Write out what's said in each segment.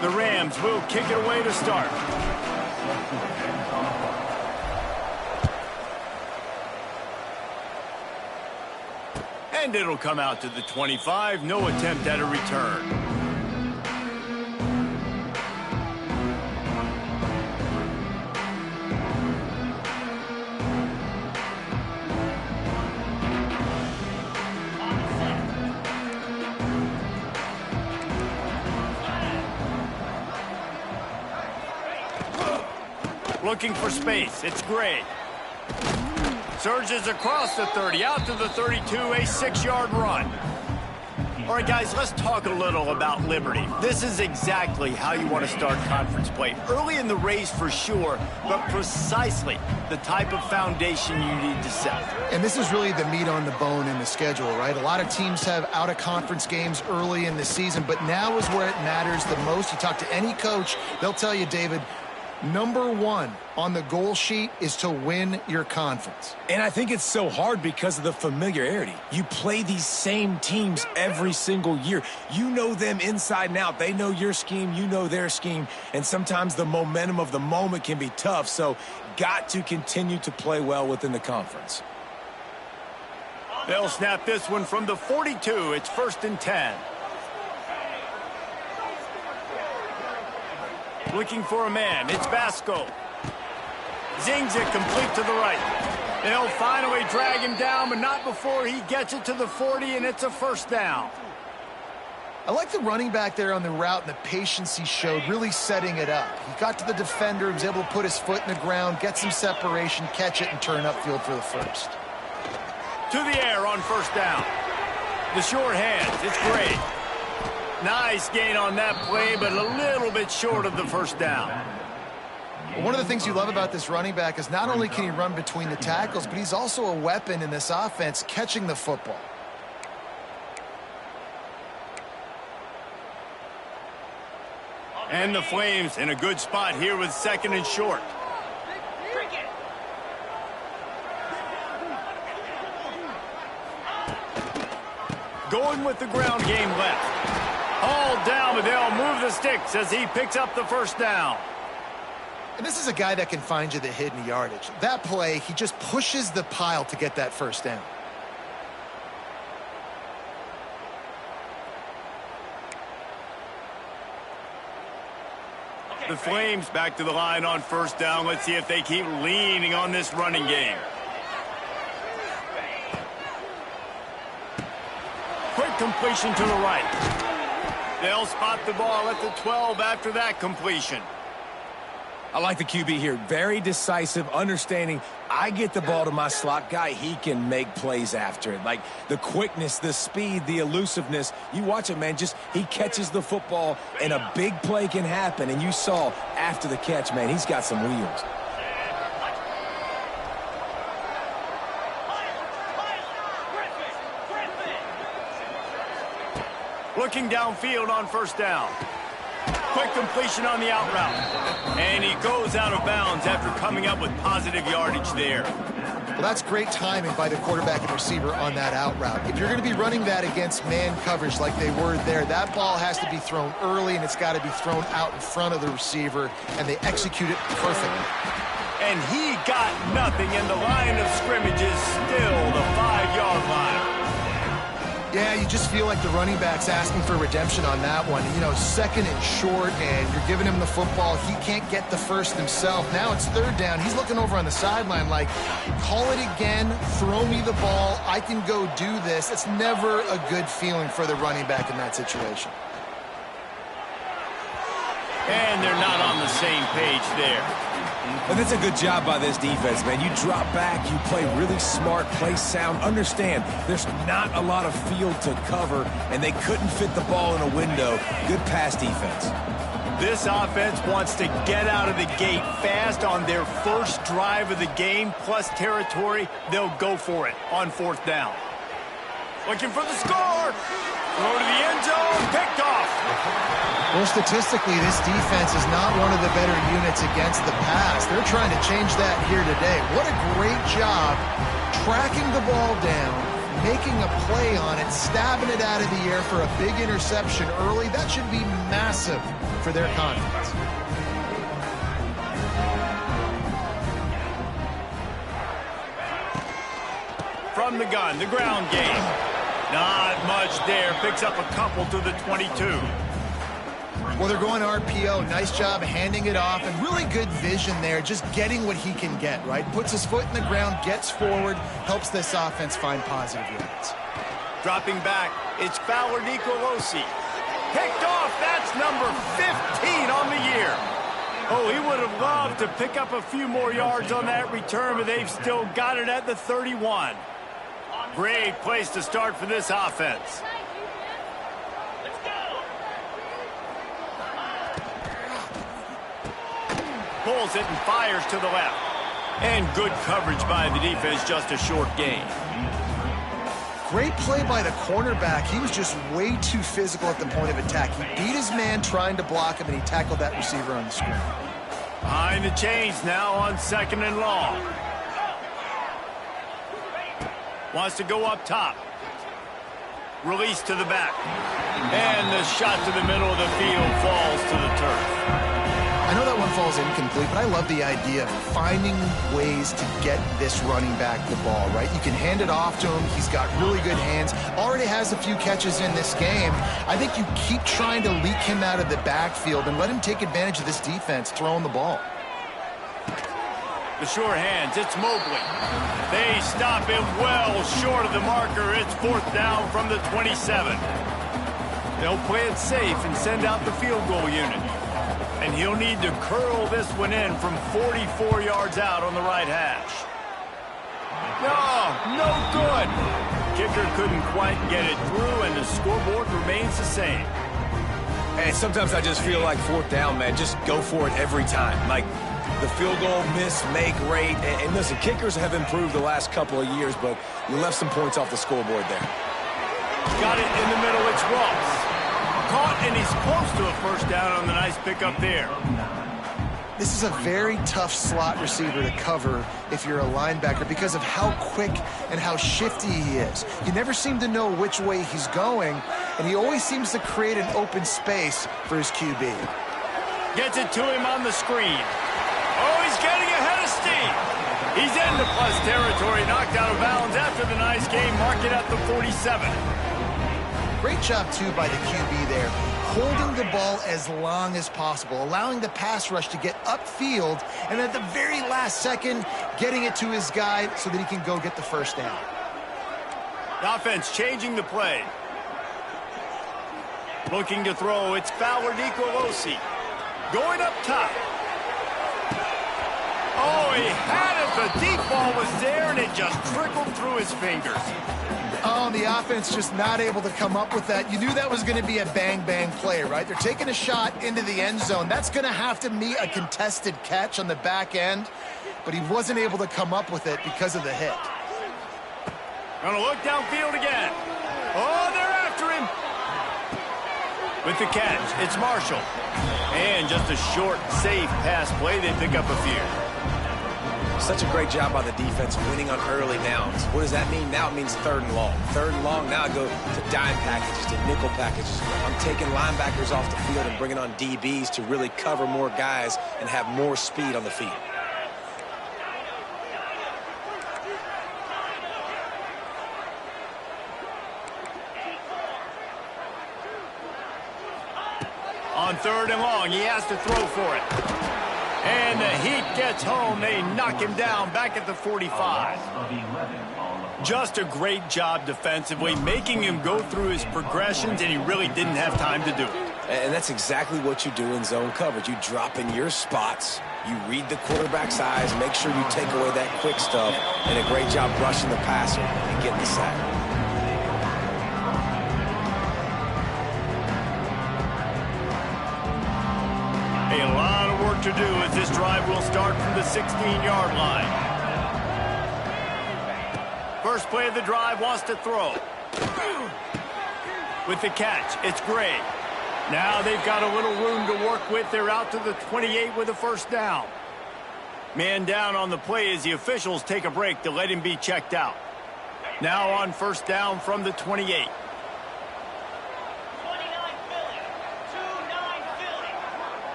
The Rams will kick it away to start. And it'll come out to the 25. No attempt at a return. Looking for space. It's Gray. Surges across the 30, out to the 32, a 6-yard run. All right, guys, let's talk a little about Liberty. This is exactly how you want to start conference play. Early in the race for sure, but precisely the type of foundation you need to set. And this is really the meat on the bone in the schedule, right? A lot of teams have out-of-conference games early in the season, but now is where it matters the most. You talk to any coach, they'll tell you, David, number one on the goal sheet is to win your conference. And I think it's so hard because of the familiarity. You play these same teams every single year. You know them inside and out. They know your scheme, you know their scheme, and sometimes the momentum of the moment can be tough, so got to continue to play well within the conference. They'll snap this one from the 42. It's 1st and 10. Looking for a man. It's Vasco. Zings it complete to the right. They'll finally drag him down, but not before he gets it to the 40, and it's a 1st down. I like the running back there on the route and the patience he showed, really setting it up. He got to the defender, was able to put his foot in the ground, get some separation, catch it, and turn upfield for the 1st. To the air on 1st down. The short hands. It's Gray. Nice gain on that play, but a little bit short of the 1st down. One of the things you love about this running back is not only can he run between the tackles, but he's also a weapon in this offense, catching the football. And the Flames in a good spot here with 2nd and short. Going with the ground game left. Hauled down, but they'll move the sticks as he picks up the 1st down. And this is a guy that can find you the hidden yardage. That play, he just pushes the pile to get that 1st down. The Flames back to the line on 1st down. Let's see if they keep leaning on this running game. Quick completion to the right. They'll spot the ball at the 12 after that completion. I like the QB here. Very decisive, understanding I get the ball to my slot guy, he can make plays after it. Like the quickness, the speed, the elusiveness. You watch it, man, just he catches the football and a big play can happen. And you saw after the catch, man, he's got some wheels. Looking downfield on 1st down. Quick completion on the out route. And he goes out of bounds after coming up with positive yardage there. Well, that's great timing by the quarterback and receiver on that out route. If you're going to be running that against man coverage like they were there, that ball has to be thrown early and it's got to be thrown out in front of the receiver, and they execute it perfectly. And he got nothing, and the line of scrimmage is still the 5-yard line. Yeah, you just feel like the running back's asking for redemption on that one. You know, 2nd and short, and you're giving him the football. He can't get the 1st himself. Now it's 3rd down. He's looking over on the sideline like, call it again, throw me the ball, I can go do this. It's never a good feeling for the running back in that situation. And they're not on the same page there. And that's a good job by this defense, man. You drop back, you play really smart, play sound. Understand, there's not a lot of field to cover, and they couldn't fit the ball in a window. Good pass defense. This offense wants to get out of the gate fast on their first drive of the game, plus territory. They'll go for it on 4th down. Looking for the score. Throw to the end zone, picked off. Well, statistically, this defense is not one of the better units against the pass. They're trying to change that here today. What a great job tracking the ball down, making a play on it, stabbing it out of the air for a big interception early. That should be massive for their confidence. From the gun, the ground game. Not much there. Picks up a couple to the 22. Well, they're going RPO. Nice job handing it off, and really good vision there, just getting what he can get, right? Puts his foot in the ground, gets forward, helps this offense find positive yards. Dropping back, it's Fowler Nicolosi. Picked off, that's number 15 on the year. Oh, he would have loved to pick up a few more yards on that return, but they've still got it at the 31. Great place to start for this offense. Pulls it and fires to the left. And good coverage by the defense, just a short gain. Great play by the cornerback. He was just way too physical at the point of attack. He beat his man trying to block him, and he tackled that receiver on the screen. Behind the chains now on 2nd and long. Wants to go up top. Release to the back. And the shot to the middle of the field falls to the turf. I know that one falls incomplete, but I love the idea of finding ways to get this running back the ball, right? You can hand it off to him. He's got really good hands. Already has a few catches in this game. I think you keep trying to leak him out of the backfield and let him take advantage of this defense throwing the ball. The sure hands, it's Mobley. They stop him well short of the marker. It's 4th down from the 27. They'll play it safe and send out the field goal unit. And he'll need to curl this one in from 44 yards out on the right hash. No good. Kicker couldn't quite get it through, and the scoreboard remains the same. And sometimes I just feel like 4th down, man. Just go for it every time. Like, the field goal miss, make rate. And listen, kickers have improved the last couple of years, but you left some points off the scoreboard there. Got it in the middle. It's Ross. Caught, and he's close to a 1st down on the nice pickup there. This is a very tough slot receiver to cover if you're a linebacker because of how quick and how shifty he is. You never seem to know which way he's going, and he always seems to create an open space for his QB. Gets it to him on the screen. Oh, he's getting ahead of steam. He's into plus territory, knocked out of bounds after the nice game. Mark it at the 47. Great job, too, by the QB there, holding the ball as long as possible, allowing the pass rush to get upfield, and at the very last second, getting it to his guy so that he can go get the 1st down. The offense changing the play. Looking to throw, it's Fowler Nicolosi. Going up top. Oh, he had it. The deep ball was there, and it just trickled through his fingers. Oh, the offense just not able to come up with that. You knew that was going to be a bang-bang play, right? They're taking a shot into the end zone. That's going to have to meet a contested catch on the back end, but he wasn't able to come up with it because of the hit. Gonna look downfield again. Oh, they're after him. With the catch, it's Marshall. And just a short, safe pass play. They pick up a few. Such a great job by the defense winning on early downs. What does that mean? Now it means 3rd and long. 3rd and long, now I go to dime packages, to nickel packages. I'm taking linebackers off the field and bringing on DBs to really cover more guys and have more speed on the field. On 3rd and long, he has to throw for it. And the heat gets home. They knock him down back at the 45. Just a great job defensively, making him go through his progressions, and he really didn't have time to do it. And that's exactly what you do in zone coverage. You drop in your spots, you read the quarterback's eyes, make sure you take away that quick stuff, and a great job rushing the passer and getting the sack. A lot of work to do as this drive will start from the 16-yard line. First play of the drive, wants to throw. With the catch, it's Gray. Now they've got a little room to work with. They're out to the 28 with a 1st down. Man down on the play as the officials take a break to let him be checked out. Now on first down from the 28.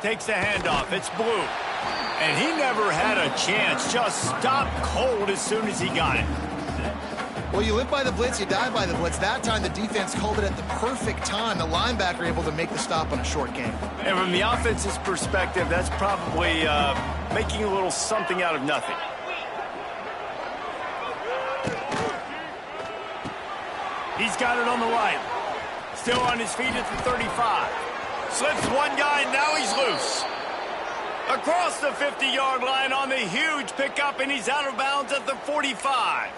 Takes the handoff. It's Blue. And he never had a chance. Just stopped cold as soon as he got it. Well, you live by the blitz, you die by the blitz. That time, the defense called it at the perfect time. The linebacker able to make the stop on a short game. And from the offense's perspective, that's probably making a little something out of nothing. He's got it on the right. Still on his feet at the 35. Slips one guy, and now he's loose. Across the 50-yard line on the huge pickup, and he's out of bounds at the 45.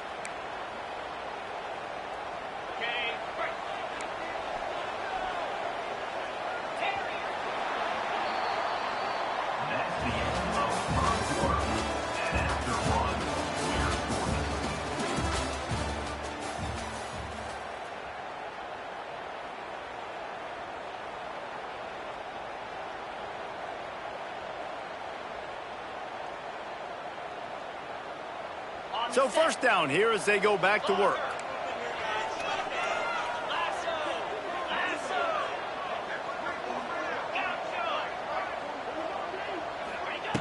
So first down here as they go back to work.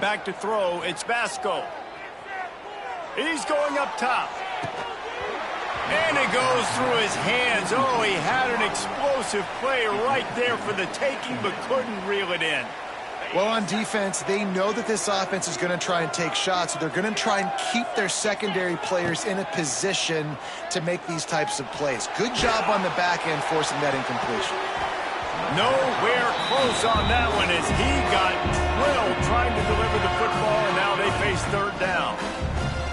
Back to throw, it's Vasco. He's going up top. And it goes through his hands. Oh, he had an explosive play right there for the taking, but couldn't reel it in. Well, on defense, they know that this offense is going to try and take shots, so they're going to try and keep their secondary players in a position to make these types of plays. Good job on the back end forcing that incompletion. Nowhere close on that one as he got drilled trying to deliver the football, and now they face third down.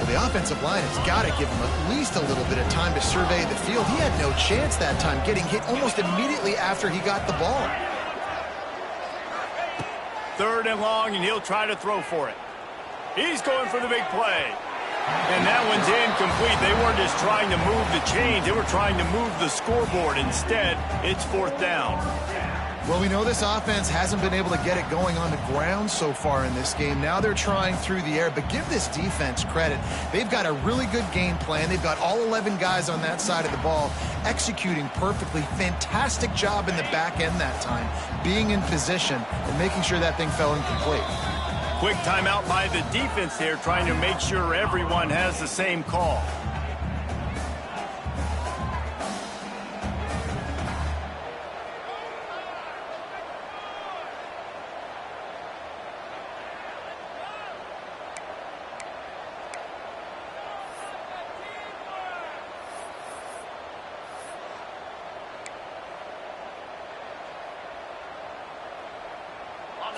Well, the offensive line has got to give him at least a little bit of time to survey the field. He had no chance that time, getting hit almost immediately after he got the ball. Third and long, and he'll try to throw for it. He's going for the big play. And that one's incomplete. They weren't just trying to move the chains. They were trying to move the scoreboard. Instead, it's fourth down. Well, we know this offense hasn't been able to get it going on the ground so far in this game. Now they're trying through the air, but give this defense credit. They've got a really good game plan. They've got all 11 guys on that side of the ball executing perfectly. Fantastic job in the back end that time, being in position and making sure that thing fell incomplete. Quick timeout by the defense there, trying to make sure everyone has the same call.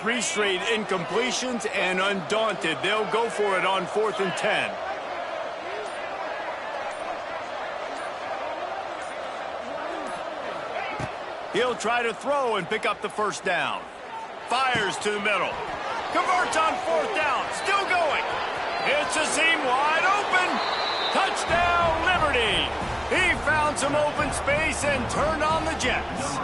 Three straight incompletions, and undaunted, they'll go for it on 4th and 10. He'll try to throw and pick up the first down. Fires to the middle. Converts on 4th down. Still going. It's a seam wide open. Touchdown, Liberty. He found some open space and turned on the Jets.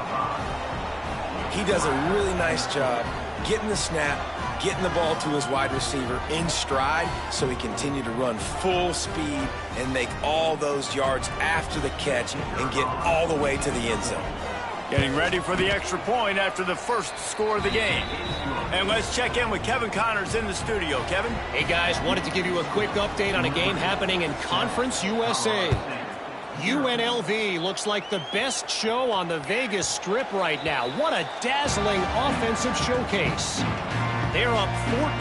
He does a really nice job getting the snap, getting the ball to his wide receiver in stride so he continued to run full speed and make all those yards after the catch and get all the way to the end zone. Getting ready for the extra point after the first score of the game. And let's check in with Kevin Connors in the studio. Kevin? Hey, guys, wanted to give you a quick update on a game happening in Conference USA. UNLV looks like the best show on the Vegas Strip right now. What a dazzling offensive showcase. They're up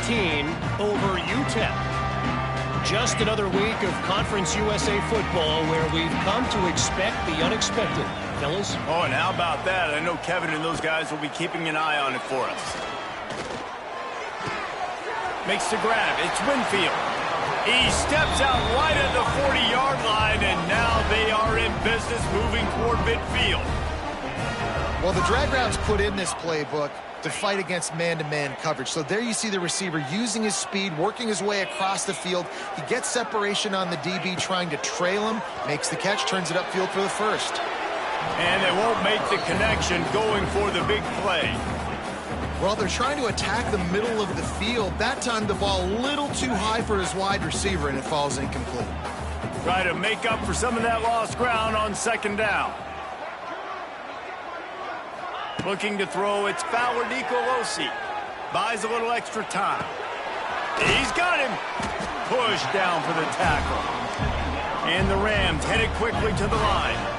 14 over UTEP. Just another week of Conference USA football where we've come to expect the unexpected. Fellas? Oh, and how about that? I know Kevin and those guys will be keeping an eye on it for us. Makes the grab. It's Winfield. He steps out right at the 40-yard line, and now they are in business moving toward midfield. Well, the drag routes put in this playbook to fight against man-to-man coverage. So there you see the receiver using his speed, working his way across the field. He gets separation on the DB, trying to trail him, makes the catch, turns it upfield for the first. And they won't make the connection going for the big play. Well, they're trying to attack the middle of the field. That time, the ball a little too high for his wide receiver, and it falls incomplete. Try to make up for some of that lost ground on second down. Looking to throw, it's Fowler Nicolosi. Buys a little extra time. He's got him. Push down for the tackle. And the Rams headed quickly to the line.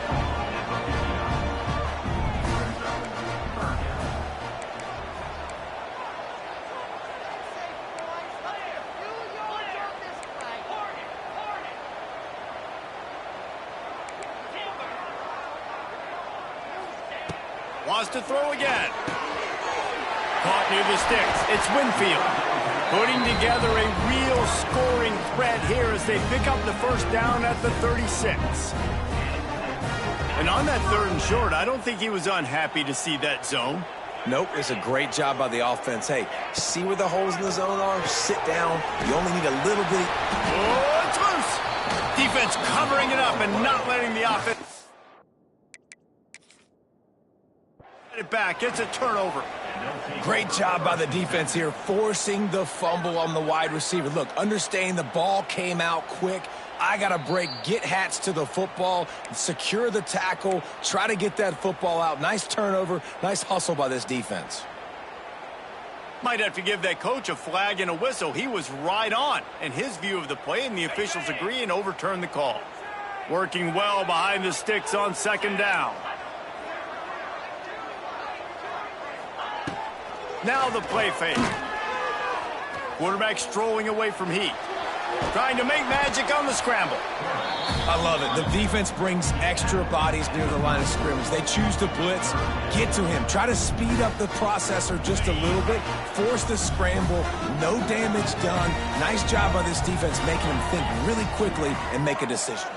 Wants to throw again. Caught near the sticks. It's Winfield. Putting together a real scoring threat here as they pick up the first down at the 36. And on that 3rd and short, I don't think he was unhappy to see that zone. Nope, it's a great job by the offense. Hey, see where the holes in the zone are? Sit down. You only need a little bit. Oh, it's loose. Defense covering it up and not letting the offense get it back. It's a turnover. Great job by the defense here, forcing the fumble on the wide receiver. Look, understanding the ball came out quick. I got to break, get Hats to the football, secure the tackle, try to get that football out. Nice turnover, nice hustle by this defense. Might have to give that coach a flag and a whistle. He was right on in his view of the play, and the officials agree and overturn the call. Working well behind the sticks on second down. Now the play fake. Quarterback strolling away from Heat. Trying to make magic on the scramble. I love it. The defense brings extra bodies near the line of scrimmage. They choose to blitz, get to him, try to speed up the processor just a little bit, force the scramble, no damage done. Nice job by this defense making him think really quickly and make a decision.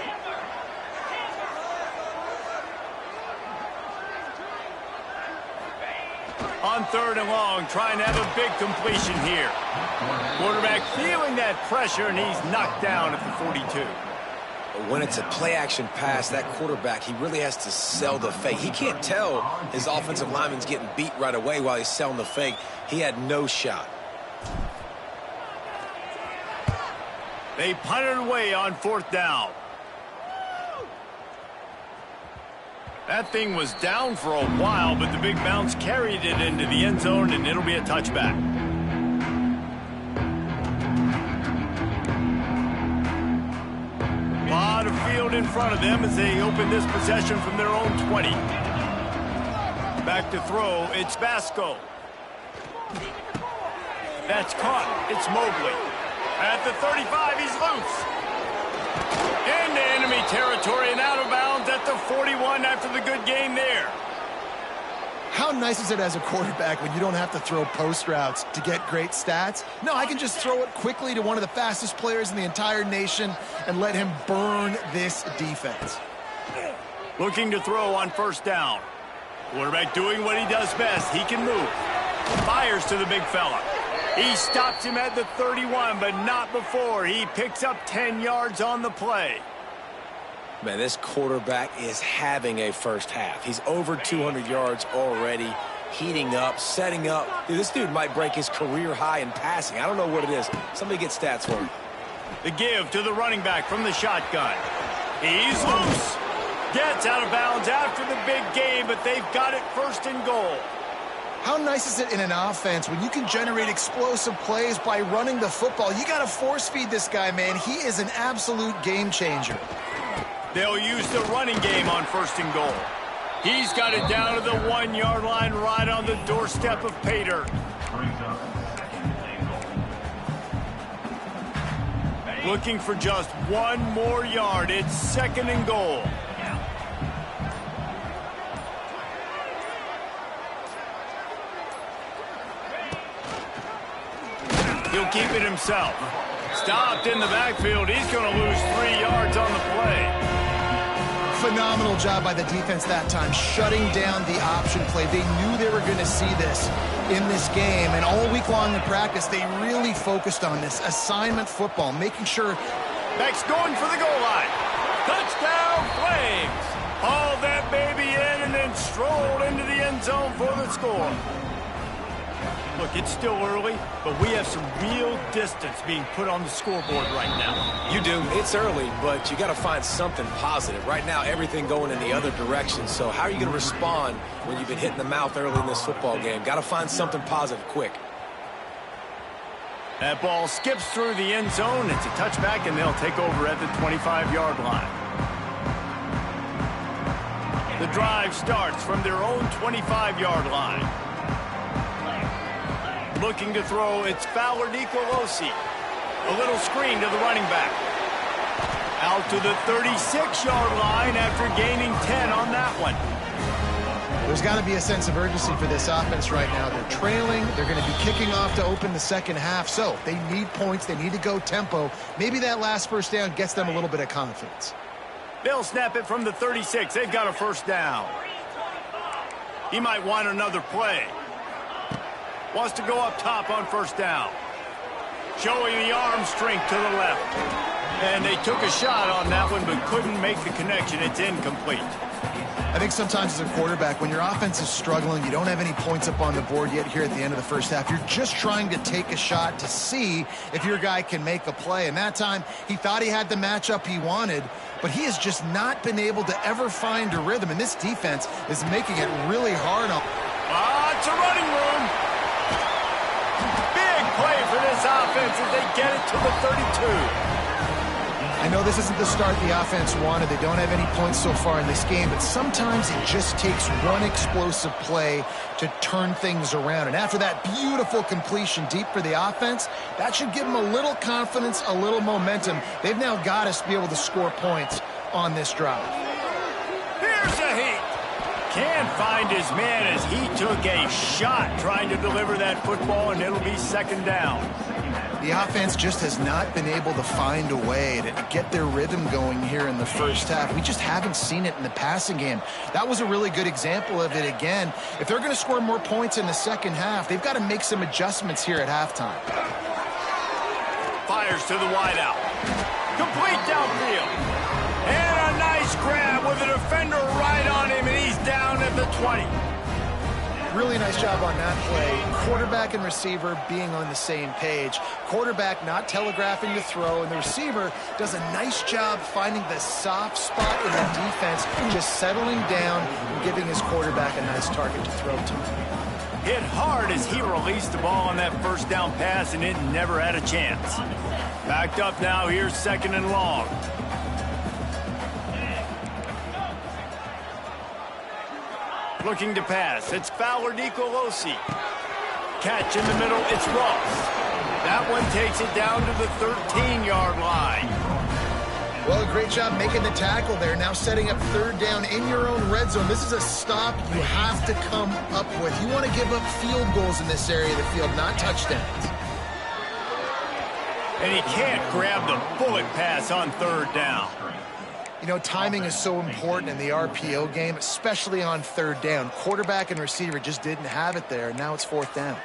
On 3rd and long, trying to have a big completion here. Quarterback feeling that pressure, and he's knocked down at the 42. When it's a play-action pass, that quarterback, he really has to sell the fake. He can't tell his offensive lineman's getting beat right away while he's selling the fake. He had no shot. They punted away on 4th down. That thing was down for a while, but the big bounce carried it into the end zone, and it'll be a touchback. A lot of field in front of them as they open this possession from their own 20. Back to throw, it's Vasco. That's caught, it's Mobley. At the 35, he's loose. Into enemy territory and out of bounds at the 41 after the good game there. How nice is it as a quarterback when you don't have to throw post routes to get great stats? No, I can just throw it quickly to one of the fastest players in the entire nation and let him burn this defense. Looking to throw on 1st down. Quarterback doing what he does best. He can move. Fires to the big fella. He stops him at the 31, but not before. He picks up 10 yards on the play. Man, this quarterback is having a first half. He's over 200 yards already, heating up, setting up. Dude, this dude might break his career high in passing. I don't know what it is. Somebody get stats for him. The give to the running back from the shotgun. He's loose. Gets out of bounds after the big game, but they've got it 1st and goal. How nice is it in an offense when you can generate explosive plays by running the football? You got to force feed this guy, man. He is an absolute game changer. They'll use the running game on 1st and goal. He's got it down to the 1-yard line right on the doorstep of pay dirt. Looking for just 1 more yard. It's 2nd and goal. He'll keep it himself. Stopped in the backfield. He's going to lose 3 yards on the play. Phenomenal job by the defense that time, shutting down the option play. They knew they were going to see this in this game, and all week long in practice, they really focused on this assignment football, making sure. Next going for the goal line. Touchdown, Flames. Hauled that baby in and then strolled into the end zone for the score. Look, it's still early, but we have some real distance being put on the scoreboard right now. You do. It's early, but you got to find something positive. Right now, everything going in the other direction. So how are you going to respond when you've been hit in the mouth early in this football game? Got to find something positive quick. That ball skips through the end zone. It's a touchback, and they'll take over at the 25-yard line. The drive starts from their own 25-yard line. Looking to throw, it's Fowler Nicolosi. A little screen to the running back. Out to the 36-yard line after gaining 10 on that one. There's got to be a sense of urgency for this offense right now. They're trailing. They're going to be kicking off to open the second half. So they need points. They need to go tempo. Maybe that last first down gets them a little bit of confidence. They'll snap it from the 36. They've got a first down. He might want another play. Wants to go up top on first down. Showing the arm strength to the left. And they took a shot on that one but couldn't make the connection. It's incomplete. I think sometimes as a quarterback, when your offense is struggling, you don't have any points up on the board yet here at the end of the first half. You're just trying to take a shot to see if your guy can make a play. And that time, he thought he had the matchup he wanted, but he has just not been able to ever find a rhythm. And this defense is making it really hard on. It's a running room. Big play for this offense as they get it to the 32. I know this isn't the start the offense wanted. They don't have any points so far in this game, but sometimes it just takes one explosive play to turn things around. And after that beautiful completion deep for the offense, that should give them a little confidence, a little momentum. They've now got us to be able to score points on this drive. Here's a hit. Can't find his man as he took a shot trying to deliver that football, and it'll be second down. The offense just has not been able to find a way to get their rhythm going here in the first half. We just haven't seen it in the passing game. That was a really good example of it again. If they're going to score more points in the second half, they've got to make some adjustments here at halftime. Fires to the wideout. Complete downfield. And a nice grab with a defender right on him, and he's down at the 20. Really nice job on that play. Quarterback and receiver being on the same page. Quarterback not telegraphing the throw, and the receiver does a nice job finding the soft spot in the defense, just settling down and giving his quarterback a nice target to throw to. Hit hard as he released the ball on that first down pass, and it never had a chance. Backed up now, here's second and long. Looking to pass, it's Fowler Nicolosi. Catch in the middle, it's Ross. That one takes it down to the 13-yard line. Well, great job making the tackle there. Now setting up third down in your own red zone. This is a stop you have to come up with. You want to give up field goals in this area of the field, not touchdowns. And he can't grab the bullet pass on third down. You know, timing is so important in the RPO game, especially on third down. Quarterback and receiver just didn't have it there, and now it's fourth down.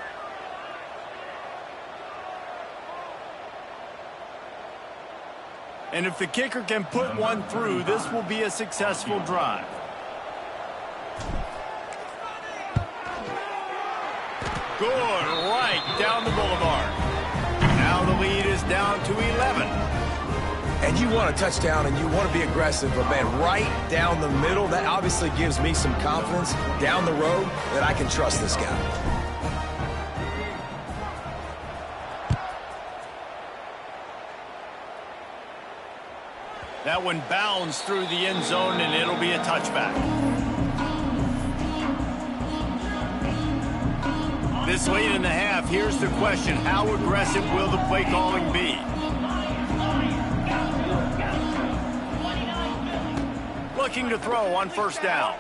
And if the kicker can put one through, this will be a successful drive. Good, right down the boulevard. Now the lead is down to 11. And you want a touchdown and you want to be aggressive, but man, right down the middle, that obviously gives me some confidence down the road that I can trust this guy. That one bounds through the end zone, and it'll be a touchback. This late in the half, here's the question: how aggressive will the play calling be? Looking to throw on first down.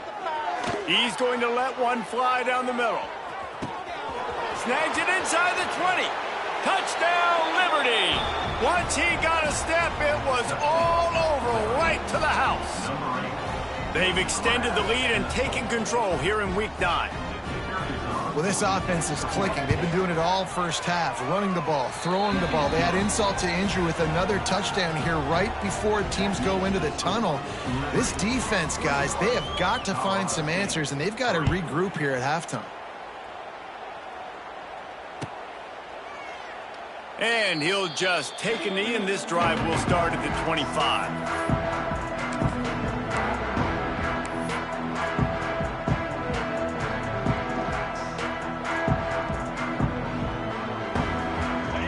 He's going to let one fly down the middle. Snags it inside the 20. Touchdown, Liberty. Once he got a step, it was all over right to the house. They've extended the lead and taken control here in Week 9. Well, this offense is clicking. They've been doing it all first half, running the ball, throwing the ball. They had insult to injury with another touchdown here right before teams go into the tunnel. This defense, guys, they have got to find some answers, and they've got to regroup here at halftime. And he'll just take a knee, and this drive will start at the 25.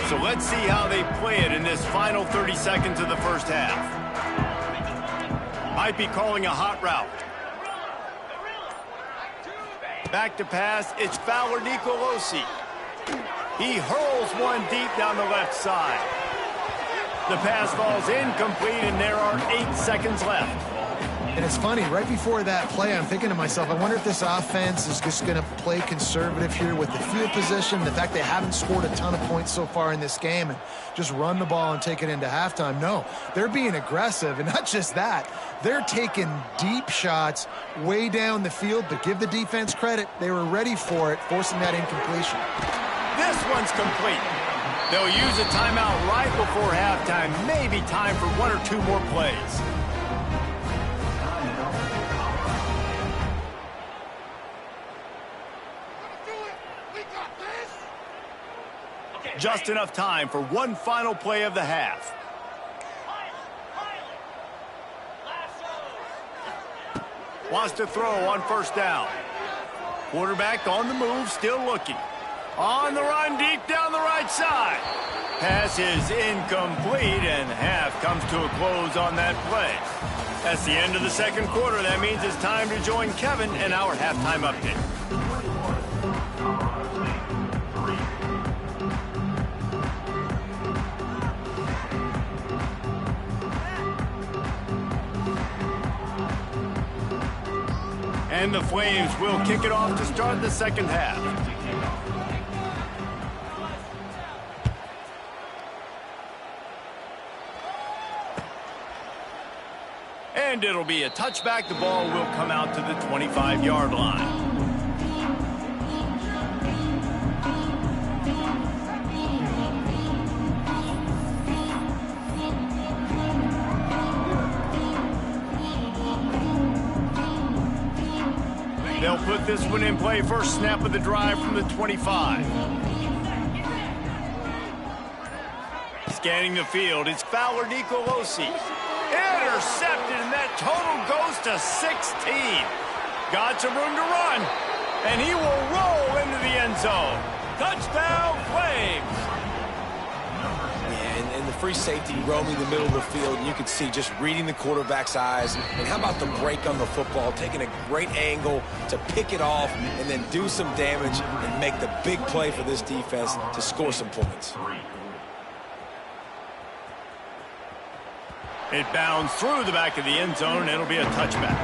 So let's see how they play it in this final 30 seconds of the first half. Might be calling a hot route. Back to pass, it's Fowler Nicolosi. He hurls one deep down the left side. The pass falls incomplete, and there are 8 seconds left. And it's funny, right before that play, I'm thinking to myself, I wonder if this offense is just going to play conservative here with the field position, the fact they haven't scored a ton of points so far in this game, and just run the ball and take it into halftime. No, they're being aggressive, and not just that, they're taking deep shots way down the field, but give the defense credit. They were ready for it, forcing that incompletion. This one's complete. They'll use a timeout right before halftime, maybe time for 1 or 2 more plays. Just enough time for one final play of the half. Wants to throw on first down. Quarterback on the move, still looking. On the run, deep down the right side. Pass is incomplete, and half comes to a close on that play. That's the end of the second quarter. That means it's time to join Kevin in our halftime update. And the Flames will kick it off to start the second half. And it'll be a touchback. The ball will come out to the 25-yard line. They'll put this one in play. First snap of the drive from the 25. Scanning the field, it's Fowler Nicolosi. Intercepted, and that total goes to 16. Got some room to run, and he will roll into the end zone. Touchdown, Flames! Yeah, and the free safety roaming the middle of the field, and you can see just reading the quarterback's eyes. And how about the break on the football, taking a great angle to pick it off and then do some damage and make the big play for this defense to score some points. It bounds through the back of the end zone, and it'll be a touchback.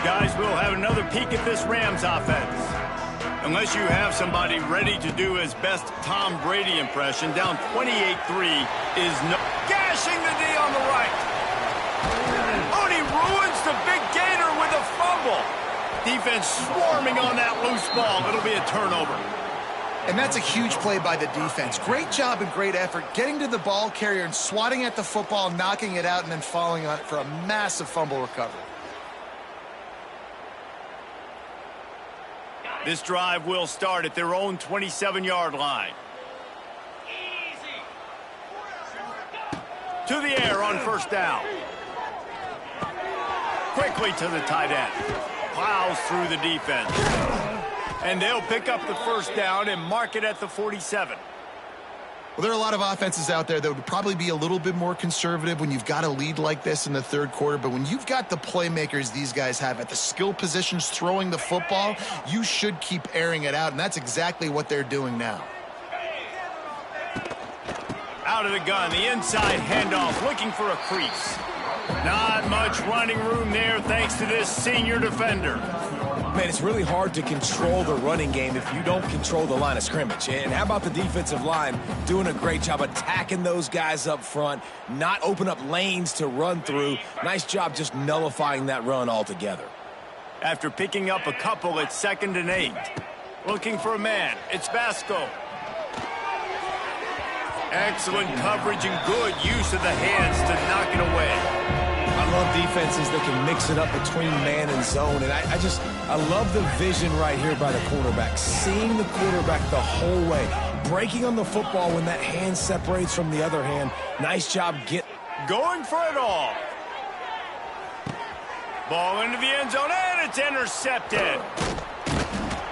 Guys, we'll have another peek at this Rams offense. Unless you have somebody ready to do his best Tom Brady impression, down 28-3 is no... Gashing the D on the right. Oh, and he ruins the big gainer with a fumble. Defense swarming on that loose ball. It'll be a turnover. And that's a huge play by the defense. Great job and great effort getting to the ball carrier and swatting at the football, knocking it out, and then falling on it for a massive fumble recovery. This drive will start at their own 27-yard line. To the air on first down. Quickly to the tight end. Plows through the defense. And they'll pick up the first down and mark it at the 47. Well, there are a lot of offenses out there that would probably be a little bit more conservative when you've got a lead like this in the third quarter. But when you've got the playmakers these guys have at the skill positions throwing the football, you should keep airing it out. And that's exactly what they're doing now. Out of the gun, the inside handoff, looking for a crease. Not much running room there thanks to this senior defender. Man, it's really hard to control the running game if you don't control the line of scrimmage. And how about the defensive line doing a great job attacking those guys up front, not open up lanes to run through. Nice job just nullifying that run altogether. After picking up a couple, it's 2nd and 8. Looking for a man, it's Vasco. Excellent coverage and good use of the hands to knock it away. I love defenses that can mix it up between man and zone. And I love the vision right here by the quarterback. Seeing the quarterback the whole way. Breaking on the football when that hand separates from the other hand. Nice job going for it all. Ball into the end zone, and it's intercepted.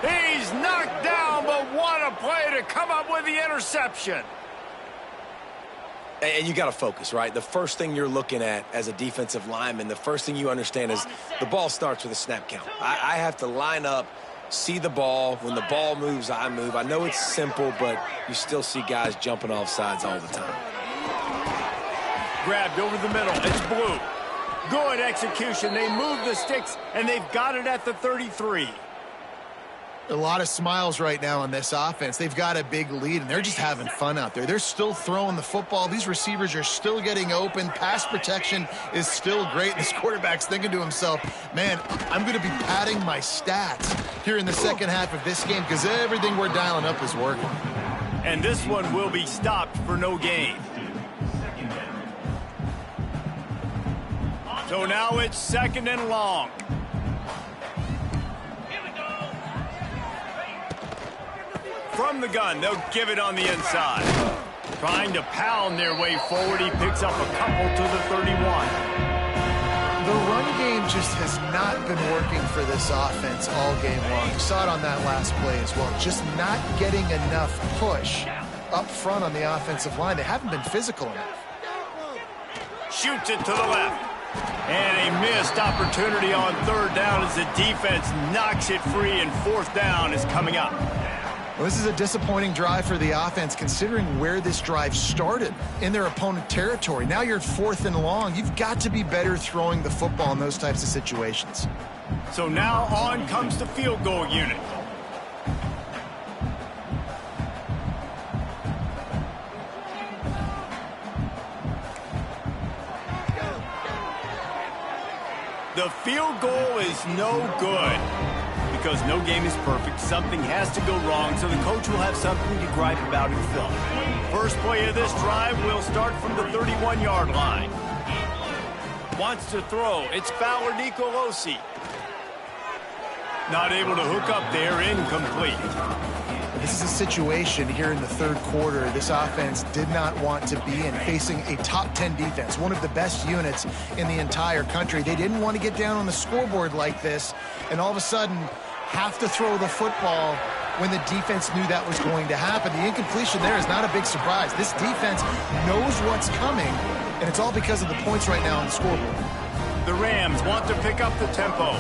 He's knocked down, but what a play to come up with the interception. And you got to focus, right? The first thing you're looking at as a defensive lineman, the first thing you understand is the ball starts with a snap count. I have to line up, see the ball. When the ball moves, I move. I know it's simple, but you still see guys jumping off sides all the time. Grabbed over the middle. It's Blue. Good execution. They move the sticks, and they've got it at the 33. A lot of smiles right now on this offense. They've got a big lead, and they're just having fun out there. They're still throwing the football. These receivers are still getting open. Pass protection is still great. This quarterback's thinking to himself, man, I'm going to be padding my stats here in the second half of this game because everything we're dialing up is working. And this one will be stopped for no gain. So now it's 2nd and long. From the gun, they'll give it on the inside. Trying to pound their way forward, he picks up a couple to the 31. The run game just has not been working for this offense all game long. You saw it on that last play as well. Just not getting enough push up front on the offensive line. They haven't been physical enough. Shoots it to the left. And a missed opportunity on 3rd down as the defense knocks it free, and 4th down is coming up. Well, this is a disappointing drive for the offense considering where this drive started in their opponent territory. Now you're 4th and long. You've got to be better throwing the football in those types of situations. So now on comes the field goal unit. The field goal is no good. Because no game is perfect, something has to go wrong, so the coach will have something to gripe about in film. First play of this drive will start from the 31-yard line. Wants to throw. It's Fowler Nicolosi. Not able to hook up there, incomplete. This is a situation here in the 3rd quarter this offense did not want to be in, facing a top 10 defense, one of the best units in the entire country. They didn't want to get down on the scoreboard like this, and all of a sudden have to throw the football when the defense knew that was going to happen. The incompletion there is not a big surprise. This defense knows what's coming, and it's all because of the points right now on the scoreboard. The Rams want to pick up the tempo.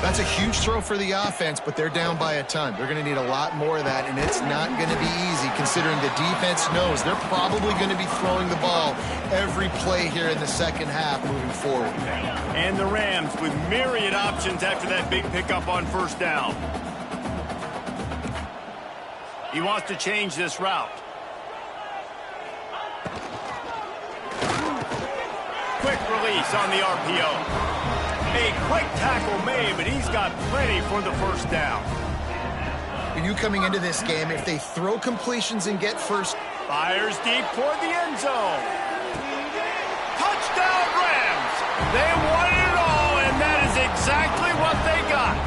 That's a huge throw for the offense, but they're down by a ton. They're going to need a lot more of that, and it's not going to be easy considering the defense knows they're probably going to be throwing the ball every play here in the second half moving forward. And the Rams with myriad options after that big pickup on 1st down. He wants to change this route. Quick release on the RPO. A quick tackle made, but he's got plenty for the 1st down. For you coming into this game, if they throw completions and get first... Fires deep toward the end zone. Touchdown Rams! They wanted it all, and that is exactly what they got.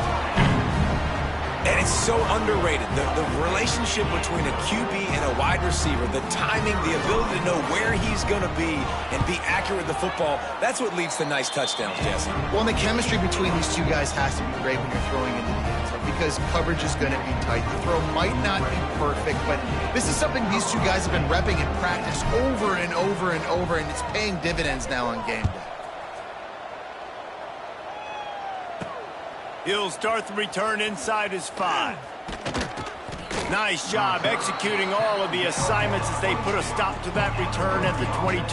And it's so underrated. The relationship between a QB and a wide receiver, the timing, the ability to know where he's going to be and be accurate with the football, that's what leads to nice touchdowns, Jesse. Well, and the chemistry between these two guys has to be great when you're throwing into the end zone because coverage is going to be tight. The throw might not be perfect, but this is something these two guys have been repping in practice over and over and over, and it's paying dividends now on game day. He'll start the return inside his 5. Nice job executing all of the assignments as they put a stop to that return at the 22.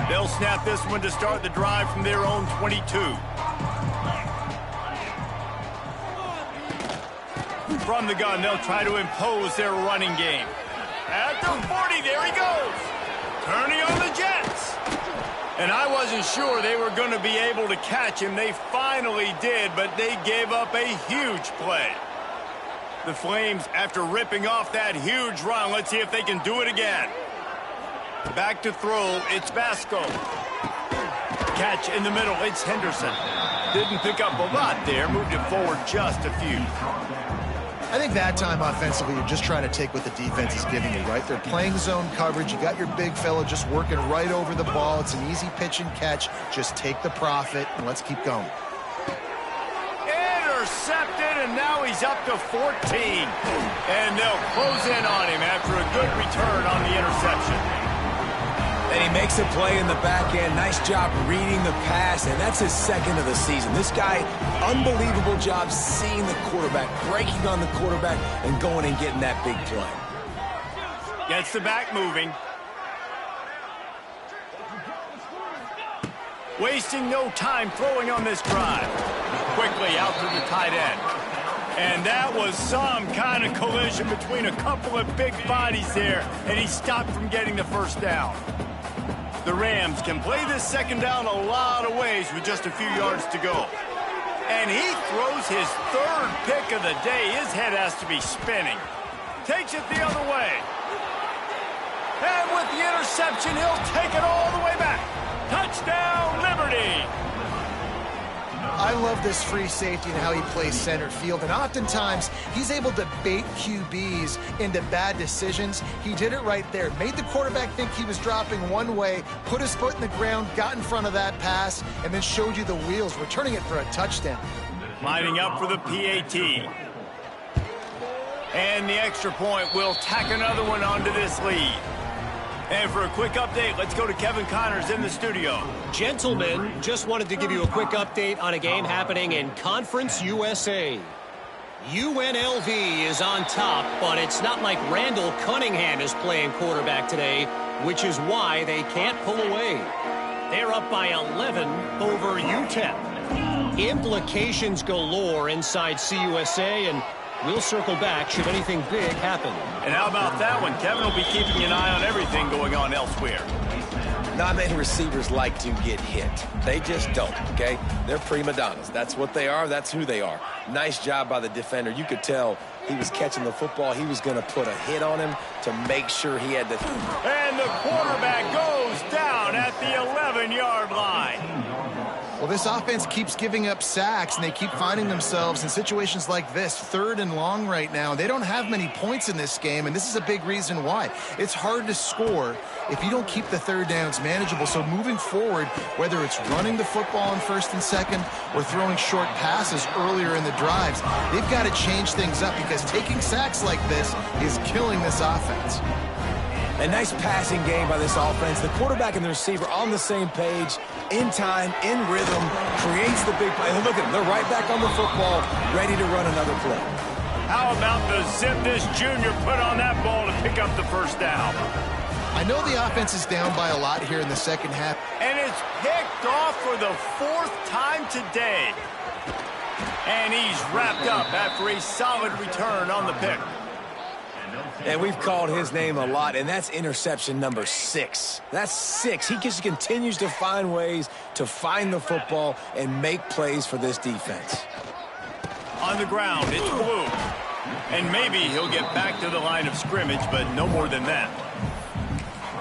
They'll snap this one to start the drive from their own 22. From the gun, they'll try to impose their running game. At the 40, there he goes. Turning on the Jets. And I wasn't sure they were going to be able to catch him. They finally did, but they gave up a huge play. The Flames, after ripping off that huge run, let's see if they can do it again. Back to throw, it's Vasco. Catch in the middle, it's Henderson. Didn't pick up a lot there, moved it forward just a few. I think that time offensively, you're just trying to take what the defense is giving you, right? They're playing zone coverage. You got your big fella just working right over the ball. It's an easy pitch and catch. Just take the profit, and let's keep going. Intercepted, and now he's up to 14. And they'll close in on him after a good return on the interception. And he makes a play in the back end. Nice job reading the pass, and that's his second of the season. This guy, unbelievable job seeing the quarterback, breaking on the quarterback, and going and getting that big play. Gets the back moving. Wasting no time throwing on this drive. Quickly out to the tight end. And that was some kind of collision between a couple of big bodies there, and he stopped from getting the first down. The Rams can play this second down a lot of ways with just a few yards to go. And he throws his third pick of the day. His head has to be spinning. Takes it the other way. And with the interception, he'll take it all the way back. Touchdown, Liberty! I love this free safety and how he plays center field, and oftentimes he's able to bait QBs into bad decisions. He did it right there. Made the quarterback think he was dropping one way, put his foot in the ground, got in front of that pass, and then showed you the wheels, returning it for a touchdown. Lining up for the PAT. And the extra point will tack another one onto this lead. And for a quick update, let's go to Kevin Connors in the studio. Gentlemen, just wanted to give you a quick update on a game happening in Conference USA. UNLV is on top, but it's not like Randall Cunningham is playing quarterback today, which is why they can't pull away. They're up by 11 over UTEP. Implications galore inside CUSA, and we'll circle back should anything big happen. And how about that one? Kevin will be keeping an eye on everything going on elsewhere. Not many receivers like to get hit. They just don't, okay? They're prima donnas. That's what they are. That's who they are. Nice job by the defender. You could tell he was catching the football. He was going to put a hit on him to make sure he had to. And the quarterback goes down at the 11-yard line. Well, this offense keeps giving up sacks, and they keep finding themselves in situations like this, 3rd and long right now. They don't have many points in this game, and this is a big reason why. It's hard to score if you don't keep the third downs manageable. So moving forward, whether it's running the football on 1st and 2nd or throwing short passes earlier in the drives, they've got to change things up because taking sacks like this is killing this offense. A nice passing game by this offense. The quarterback and the receiver on the same page, in time, in rhythm, creates the big play. And look at them, they're right back on the football, ready to run another play. How about the zip this junior put on that ball to pick up the first down? I know the offense is down by a lot here in the second half. And it's picked off for the 4th time today. And he's wrapped up after a solid return on the pick. And we've called his name a lot, and that's interception number 6. That's 6. He just continues to find ways to find the football and make plays for this defense. On the ground, it's Blue. And maybe he'll get back to the line of scrimmage, but no more than that.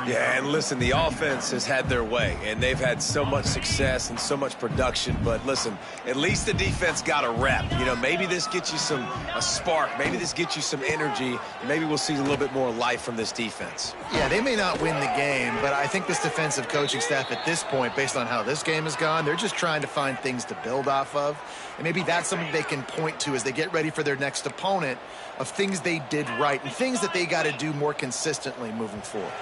Yeah, and listen, the offense has had their way, and they've had so much success and so much production. But listen, at least the defense got a rep. You know, maybe this gets you a spark. Maybe this gets you some energy. Maybe we'll see a little bit more life from this defense. Yeah, they may not win the game, but I think this defensive coaching staff at this point, based on how this game has gone, they're just trying to find things to build off of. And maybe that's something they can point to as they get ready for their next opponent of things they did right and things that they got to do more consistently moving forward.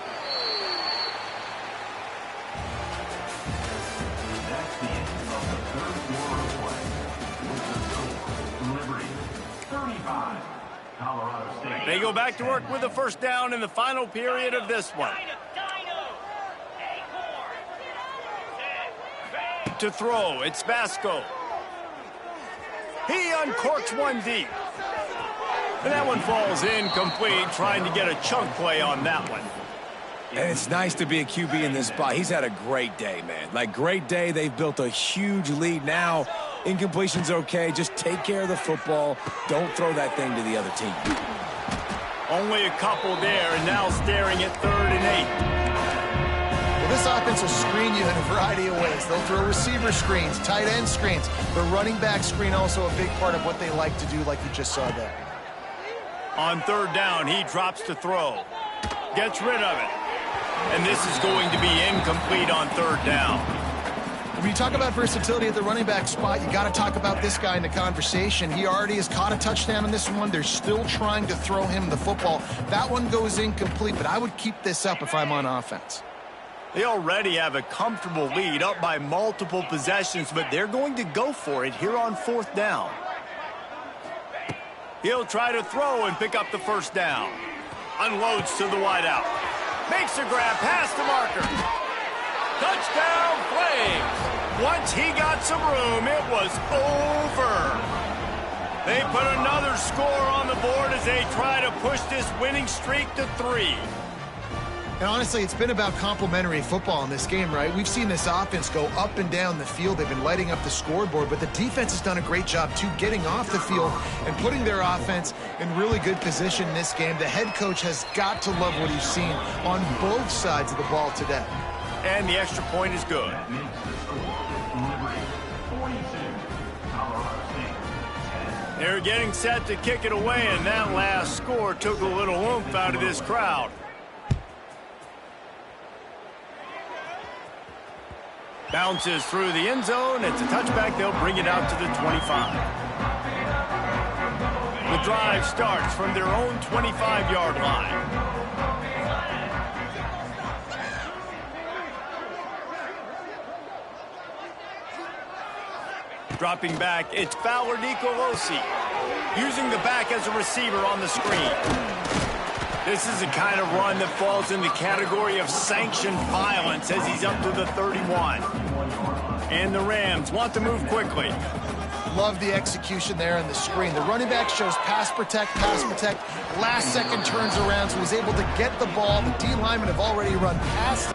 They go back to work with a first down in the final period of this one. To throw, it's Vasco. He uncorks one deep. And that one falls incomplete, trying to get a chunk play on that one. And it's nice to be a QB in this spot. He's had a great day, man. Like, great day. They've built a huge lead now. Incompletion's okay. Just take care of the football. Don't throw that thing to the other team. Only a couple there, and now staring at 3rd and 8. Well, this offense will screen you in a variety of ways. They'll throw receiver screens, tight end screens. The running back screen also a big part of what they like to do, like you just saw there. On third down, he drops to throw. Gets rid of it. And this is going to be incomplete on third down. When you talk about versatility at the running back spot, you got to talk about this guy in the conversation. He already has caught a touchdown on this one. They're still trying to throw him the football. That one goes incomplete, but I would keep this up if I'm on offense. They already have a comfortable lead, up by multiple possessions, but they're going to go for it here on fourth down. He'll try to throw and pick up the first down. Unloads to the wideout. Makes a grab past the marker. Touchdown, Flames. Once he got some room, it was over. They put another score on the board as they try to push this winning streak to 3. And honestly, it's been about complementary football in this game, right? We've seen this offense go up and down the field. They've been lighting up the scoreboard, but the defense has done a great job, too, getting off the field and putting their offense in really good position in this game. The head coach has got to love what he's seen on both sides of the ball today. And the extra point is good. They're getting set to kick it away, and that last score took a little oomph out of this crowd. Bounces through the end zone. It's a touchback. They'll bring it out to the 25. The drive starts from their own 25-yard line. Dropping back, it's Fowler Nicolosi, using the back as a receiver on the screen. This is the kind of run that falls in the category of sanctioned violence as he's up to the 31. And the Rams want to move quickly. Love the execution there on the screen. The running back shows pass protect, last second turns around, so he's able to get the ball. The D linemen have already run past.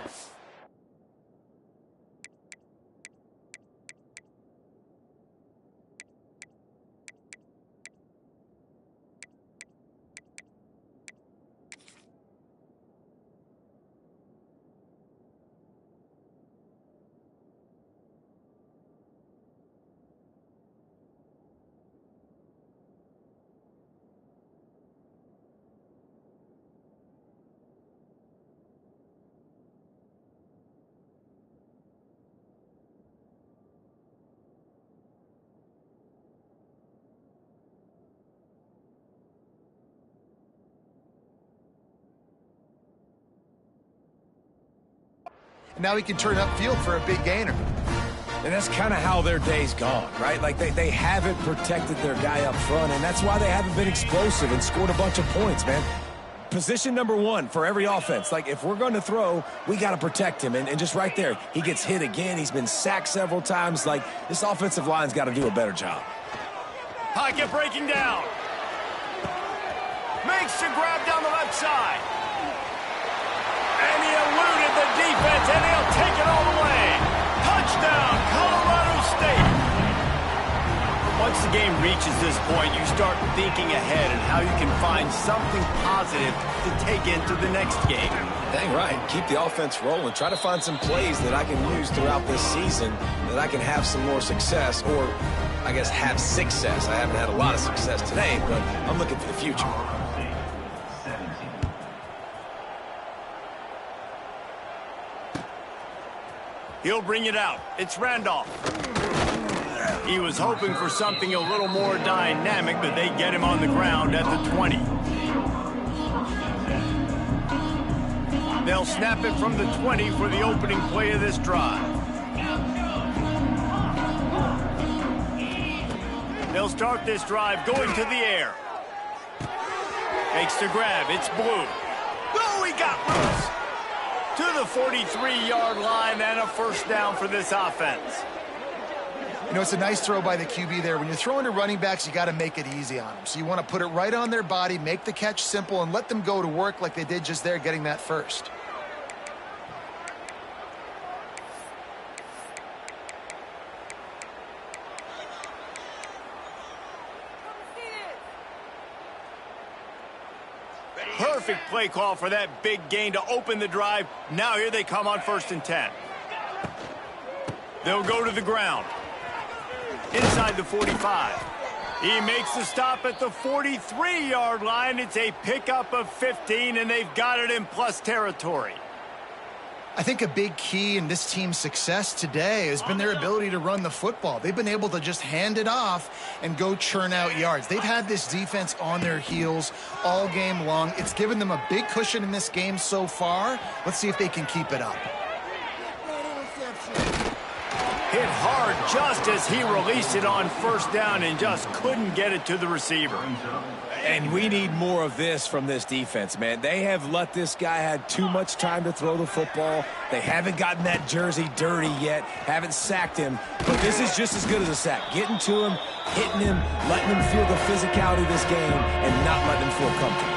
Now he can turn upfield for a big gainer. And that's kind of how their day's gone, right? Like they haven't protected their guy up front, and that's why they haven't been explosive and scored a bunch of points, man. Position number one for every offense. Like, if we're going to throw, we got to protect him. And just right there, he gets hit again. He's been sacked several times. Like, this offensive line's got to do a better job. Pocket breaking down. Makes the grab down the left side. And he eluded the defense, and he'll take it all the way. Touchdown, Colorado State. Once the game reaches this point, you start thinking ahead and how you can find something positive to take into the next game. Dang right. Keep the offense rolling. Try to find some plays that I can use throughout this season that I can have some more success, or I guess have success. I haven't had a lot of success today, but I'm looking for the future. He'll bring it out. It's Randolph. He was hoping for something a little more dynamic, but they get him on the ground at the 20. They'll snap it from the 20 for the opening play of this drive. They'll start this drive going to the air. Makes the grab. It's Blue. Oh, he got loose. To the 43-yard line and a first down for this offense. You know, it's a nice throw by the QB there. When you're throwing to running backs, you got to make it easy on them. So you want to put it right on their body, make the catch simple, and let them go to work like they did just there, getting that first. Perfect play call for that big gain to open the drive. Now here they come on 1st and 10. They'll go to the ground. Inside the 45. He makes the stop at the 43-yard line. It's a pickup of 15, and they've got it in plus territory. I think a big key in this team's success today has been their ability to run the football. They've been able to just hand it off and go churn out yards. They've had this defense on their heels all game long. It's given them a big cushion in this game so far. Let's see if they can keep it up. Hit hard just as he released it on 1st down and just couldn't get it to the receiver. And we need more of this from this defense, man. They have let this guy have too much time to throw the football. They haven't gotten that jersey dirty yet, haven't sacked him. But this is just as good as a sack. Getting to him, hitting him, letting him feel the physicality of this game, and not letting him feel comfortable.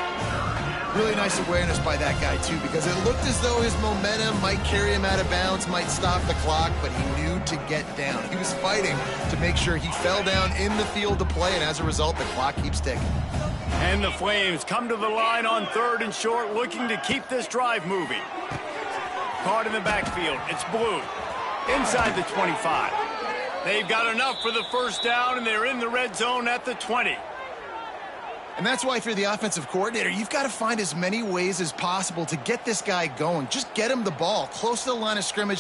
Really nice awareness by that guy, too, because it looked as though his momentum might carry him out of bounds, might stop the clock, but he knew to get down. He was fighting to make sure he fell down in the field to play, and as a result, the clock keeps ticking. And the Flames come to the line on 3rd and short, looking to keep this drive moving. Caught in the backfield. It's Blue. Inside the 25. They've got enough for the 1st down, and they're in the red zone at the 20. And that's why if you're the offensive coordinator, you've got to find as many ways as possible to get this guy going. Just get him the ball close to the line of scrimmage.